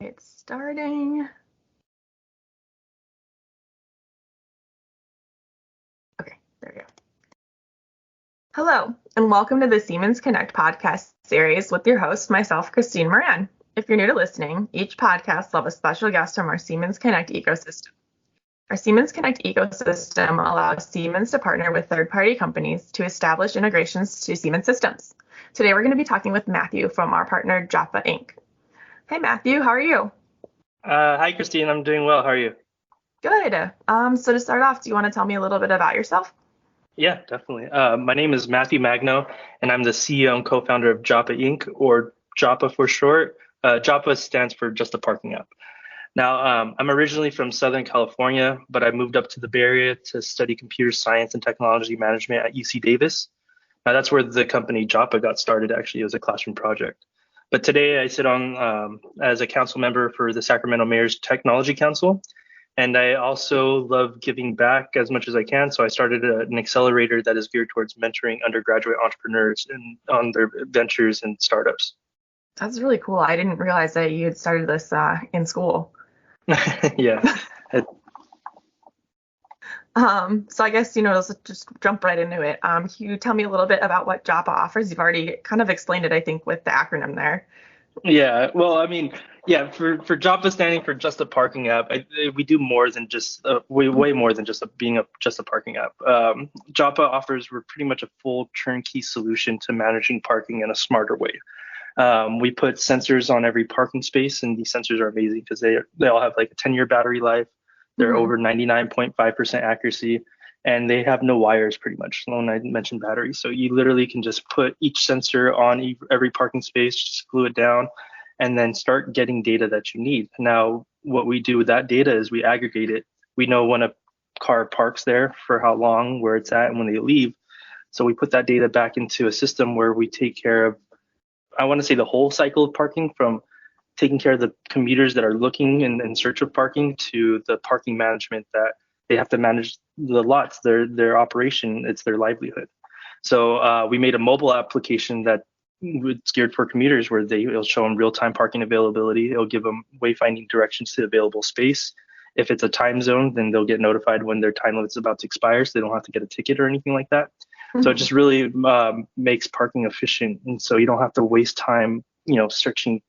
It's starting. Okay, there we go. Hello, and welcome to the Siemens Connect podcast series with your host, myself, Christine Moran. If you're new to listening, each podcast will have a special guest from our Siemens Connect ecosystem. Our Siemens Connect ecosystem allows Siemens to partner with third-party companies to establish integrations to Siemens systems. Today, we're going to be talking with Matthew from our partner, Japa Inc. Hey, Matthew, how are you? Hi, Christine. I'm doing well. How are you? Good. So to start off, do you want to tell me a little bit about yourself? Yeah, definitely. My name is Mathew Magno, and I'm the CEO and co-founder of Japa Inc., or Japa for short. Japa stands for Just a Parking App. Now, I'm originally from Southern California, but I moved up to the Bay Area to study computer science and technology management at UC Davis. Now, that's where the company Japa got started, actually, as a classroom project. But today I sit on as a council member for the Sacramento Mayor's Technology Council. And I also love giving back as much as I can. So I started an accelerator that is geared towards mentoring undergraduate entrepreneurs on their ventures and startups. That's really cool. I didn't realize that you had started this in school. Yeah. So I guess, let's just jump right into it. Can you tell me a little bit about what Japa offers? You've already kind of explained it, I think, with the acronym there. Yeah, well, I mean, yeah, for Japa standing for Just a Parking App, we do more than just way more than just just a parking app. Japa offers we're pretty much a full turnkey solution to managing parking in a smarter way. We put sensors on every parking space, and these sensors are amazing because they all have like a 10-year battery life. They're over 99.5% accuracy, and they have no wires pretty much. When I mentioned batteries, so you literally can just put each sensor on every parking space, just glue it down, and then start getting data that you need. Now, what we do with that data is we aggregate it. We know when a car parks there, for how long, where it's at, and when they leave. So we put that data back into a system where we take care of, I want to say, the whole cycle of parking, from taking care of the commuters that are looking in search of parking to the parking management that they have to manage the lots, their operation, it's their livelihood. So we made a mobile application that it's geared for commuters where it'll show them real-time parking availability. It'll give them wayfinding directions to available space. If it's a time zone, then they'll get notified when their time limit's about to expire, so they don't have to get a ticket or anything like that. So it just really makes parking efficient, and so you don't have to waste time, searching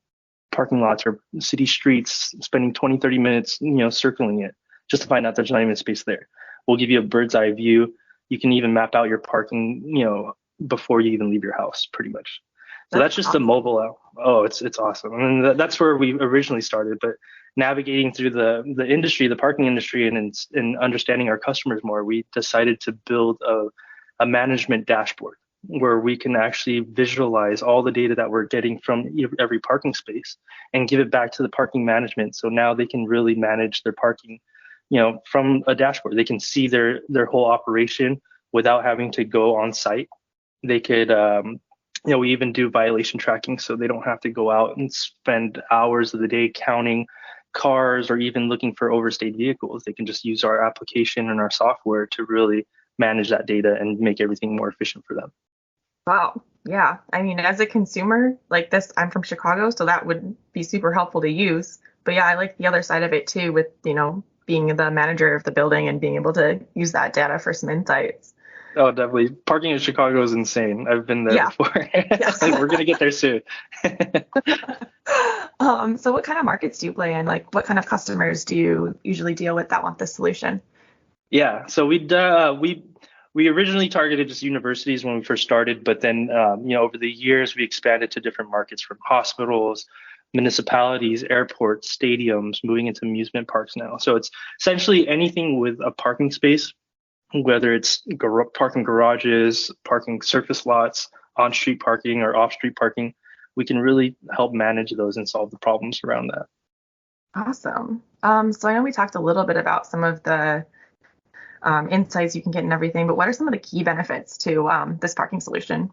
parking lots or city streets, spending 20, 30 minutes, circling it just to find out there's not even space there. We'll give you a bird's eye view. You can even map out your parking, before you even leave your house, pretty much. So that's just awesome. a mobile app. Oh, it's awesome. I mean, that's where we originally started, but navigating through the industry, the parking industry, and understanding our customers more, we decided to build a management dashboard where we can actually visualize all the data that we're getting from every parking space and give it back to the parking management. So now they can really manage their parking, from a dashboard. They can see their whole operation without having to go on site. They could, we even do violation tracking, so they don't have to go out and spend hours of the day counting cars or even looking for overstayed vehicles. They can just use our application and our software to really manage that data and make everything more efficient for them. Wow. Yeah. I mean, as a consumer like this, I'm from Chicago, so that would be super helpful to use. But yeah, I like the other side of it too, with, being the manager of the building and being able to use that data for some insights. Oh, definitely. Parking in Chicago is insane. I've been there before. We're going to get there soon. So what kind of markets do you play in? Like, what kind of customers do you usually deal with that want this solution? Yeah, so we originally targeted just universities when we first started, but then over the years we expanded to different markets, from hospitals, municipalities, airports, stadiums, moving into amusement parks now. So it's essentially anything with a parking space, whether it's parking garages, parking surface lots, on-street parking or off-street parking. We can really help manage those and solve the problems around that. Awesome. So I know we talked a little bit about some of the insights you can get and everything, but what are some of the key benefits to this parking solution?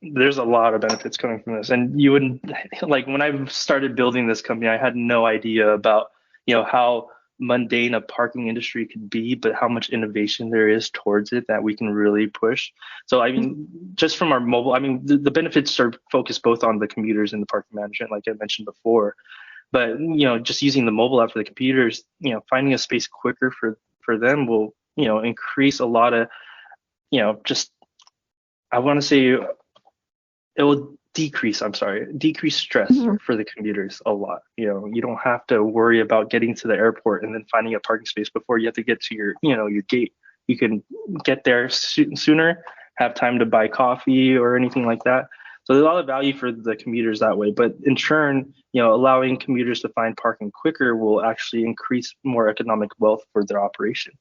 There's a lot of benefits coming from this, and you wouldn't, like, when I started building this company, I had no idea about how mundane a parking industry could be, but how much innovation there is towards it that we can really push. So I mean, just from our mobile, I mean, the benefits are focused both on the commuters and the parking management, like I mentioned before. But, just using the mobile app for the computers, finding a space quicker for them will, increase a lot of, just, I want to say it will decrease stress Mhm. for the commuters a lot. You don't have to worry about getting to the airport and then finding a parking space before you have to get to your gate. You can get there sooner, have time to buy coffee or anything like that. So there's a lot of value for the commuters that way. But in turn, allowing commuters to find parking quicker will actually increase more economic wealth for their operation.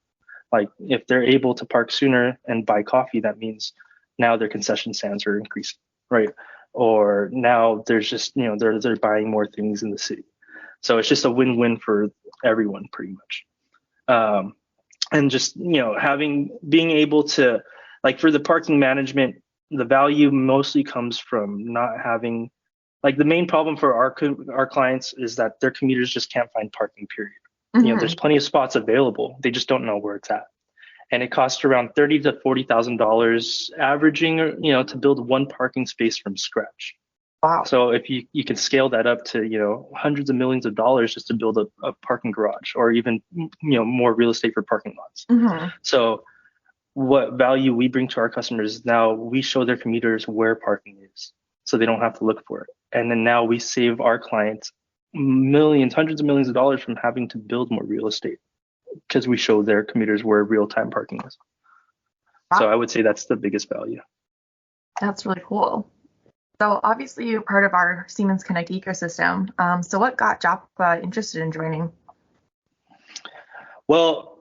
Like if they're able to park sooner and buy coffee, that means now their concession stands are increasing, right? Or now there's just, they're buying more things in the city. So it's just a win-win for everyone pretty much. And just, being able to, like for the parking management, the value mostly comes from not having, like the main problem for our clients is that their commuters just can't find parking, period. There's plenty of spots available. They just don't know where it's at. And it costs around $30,000 to $40,000 averaging, to build one parking space from scratch. Wow. So if you can scale that up to, hundreds of millions of dollars just to build a parking garage or even, more real estate for parking lots. So what value we bring to our customers is now we show their commuters where parking is so they don't have to look for it. And then now we save our clients millions, hundreds of millions of dollars from having to build more real estate because we show their commuters where real-time parking is. Wow. So I would say that's the biggest value. That's really cool. So obviously you're part of our Siemens Connect ecosystem. So what got Japa interested in joining? Well,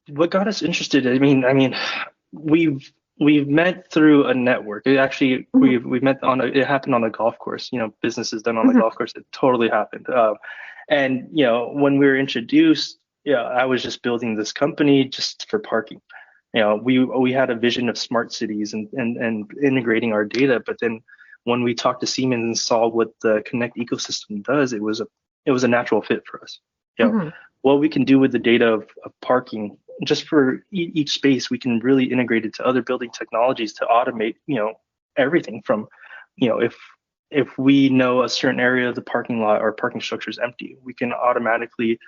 what got us interested? I mean, we've met through a network. It actually we met it happened on a golf course. Business is done on the golf course. It totally happened. And when we were introduced, I was just building this company just for parking. We had a vision of smart cities and integrating our data. But then when we talked to Siemens and saw what the Connect ecosystem does, it was a natural fit for us. What we can do with the data of parking, just for each space, we can really integrate it to other building technologies to automate, everything from, if we know a certain area of the parking lot or parking structure is empty, we can automatically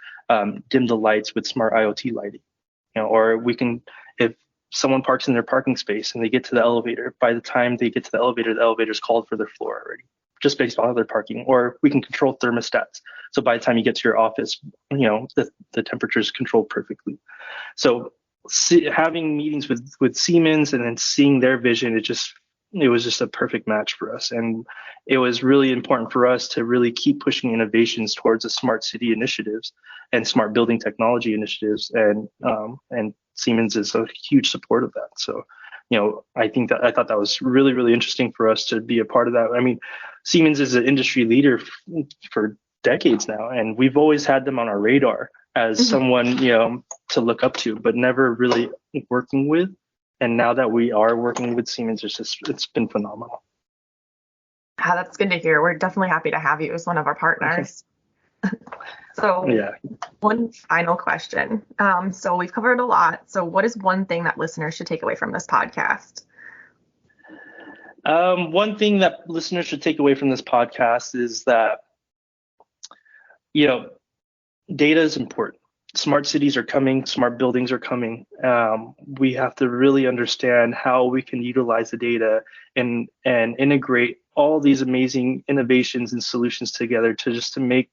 dim the lights with smart IoT lighting. Or we can, if someone parks in their parking space and they get to the elevator, by the time they get to the elevator's called for their floor already, just based on their parking. Or we can control thermostats. So by the time you get to your office, the temperature is controlled perfectly. So having meetings with Siemens and then seeing their vision, it was just a perfect match for us. And it was really important for us to really keep pushing innovations towards the smart city initiatives and smart building technology initiatives. And Siemens is a huge support of that. So, I thought that was really, really interesting for us to be a part of that. I mean, Siemens is an industry leader for decades now, and we've always had them on our radar as someone, to look up to, but never really working with. And now that we are working with Siemens, it's been phenomenal. That's good to hear. We're definitely happy to have you as one of our partners. So one final question. So we've covered a lot. So what is one thing that listeners should take away from this podcast? One thing that listeners should take away from this podcast is that, data is important. Smart cities are coming, smart buildings are coming. We have to really understand how we can utilize the data and integrate all these amazing innovations and solutions together to make,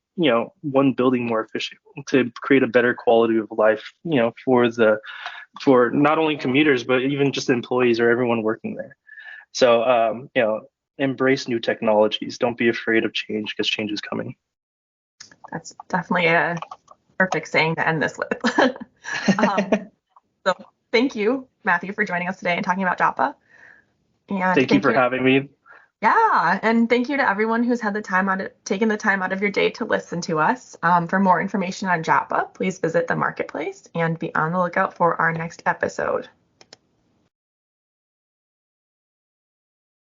one building more efficient, to create a better quality of life, for not only commuters, but even just employees or everyone working there. So, embrace new technologies. Don't be afraid of change because change is coming. That's definitely a perfect saying to end this with. So thank you, Matthew, for joining us today and talking about Japa. And thank you for having me. Yeah, and thank you to everyone who's had taken the time out of your day to listen to us. For more information on Japa, please visit the marketplace and be on the lookout for our next episode.